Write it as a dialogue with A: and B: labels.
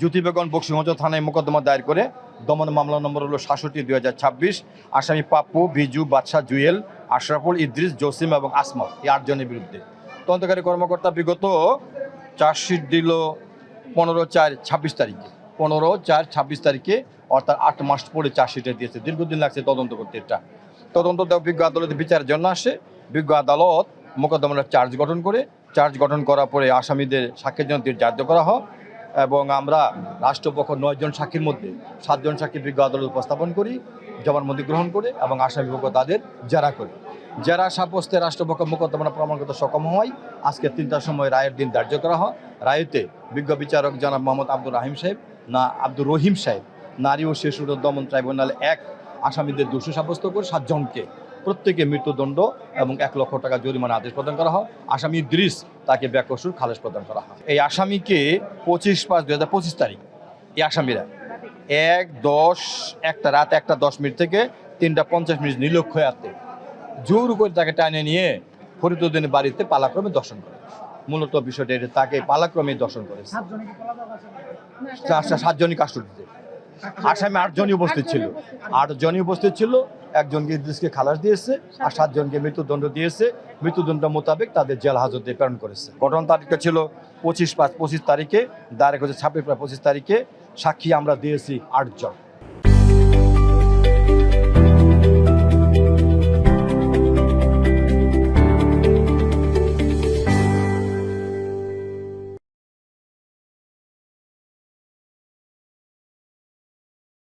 A: জ্যোতি বেগম বকশীগঞ্জ থানায় মোকদ্দমা দায়ের করে দমন মামলা নম্বর হলো ৬৭/২০২৬। আসামি পাপ্পু, বিজু, বাদশাহ, জুয়েল, আশরাফুল, ইদ্রিস, জসিম এবং আসমা, এই ৮ জনের বিরুদ্ধে তদন্তকারী কর্মকর্তা বিগত চার্জশিট দিল 15/4/২৬ তারিখে। 15/4/২৬ তারিখে, অর্থাৎ ৮ মাস পরে চার্জশিটে দিয়েছে। দীর্ঘদিন লাগছে তদন্ত করতে। এটা তদন্ত বিজ্ঞ আদালতে বিচারের জন্য আসে। বিজ্ঞ আদালত মোকদ্দমার চার্জ গঠন করার পরে আসামিদের সাক্ষীর জন্য ধার্য করা হয় এবং আমরা রাষ্ট্রপক্ষ 9 জন সাক্ষীর মধ্যে 7 জন সাক্ষী বিজ্ঞ আদালত উপস্থাপন করি, জবানবন্দি গ্রহণ করে এবং আসামিপক্ষ তাদের জেরা করে। জেরা সাব্যস্তে রাষ্ট্রপক্ষ মোকদ্দমা প্রমাণ করতে সক্ষম হয়। আজকে 3টার সময় রায়ের দিন ধার্য করা হয়। রায়েতে বিজ্ঞ বিচারক জনাব মোহাম্মদ আব্দুর রহিম সাহেব নারী ও শিশু দমন ট্রাইব্যুনাল 1 আসামিদের দোষী সাব্যস্ত করে 7 জনকে প্রত্যেকে মৃত্যুদণ্ড এবং 1 লক্ষ টাকা জরিমানা আদেশ প্রদান করা হয়। আসামি ইদ্রিস তাকে বেকসুর খালাস প্রদান করা হয়। এই আসামিকে 25/5/2025 তারিখ এই আসামিরা 1 রাত 1:10 থেকে 3:50 নিরক্ষয়াতে জোর করে তাকে টানে নিয়ে ফরিদউদ্দিনের বাড়িতে পালাক্রমে দর্শন করে। মূলত বিষয়টা এটা, তাকে পালাক্রমে দর্শন করেছে। 7 জনই কাস্টডিতে। আসামি 8 জনই উপস্থিত ছিল। 1 জনকে ইদ্রিসকে খালাস দিয়েছে আর 7 জনকে মৃত্যুদণ্ড দিয়েছে। মৃত্যুদণ্ড মোতাবেক তাদের জেল হাজতে প্রেরণ করেছে। ঘটনা তারিখটা ছিল 25/5/25 তারিখে, দাঁড়ে হচ্ছে 26/25 তারিখে। সাক্ষী আমরা দিয়েছি 8 জন।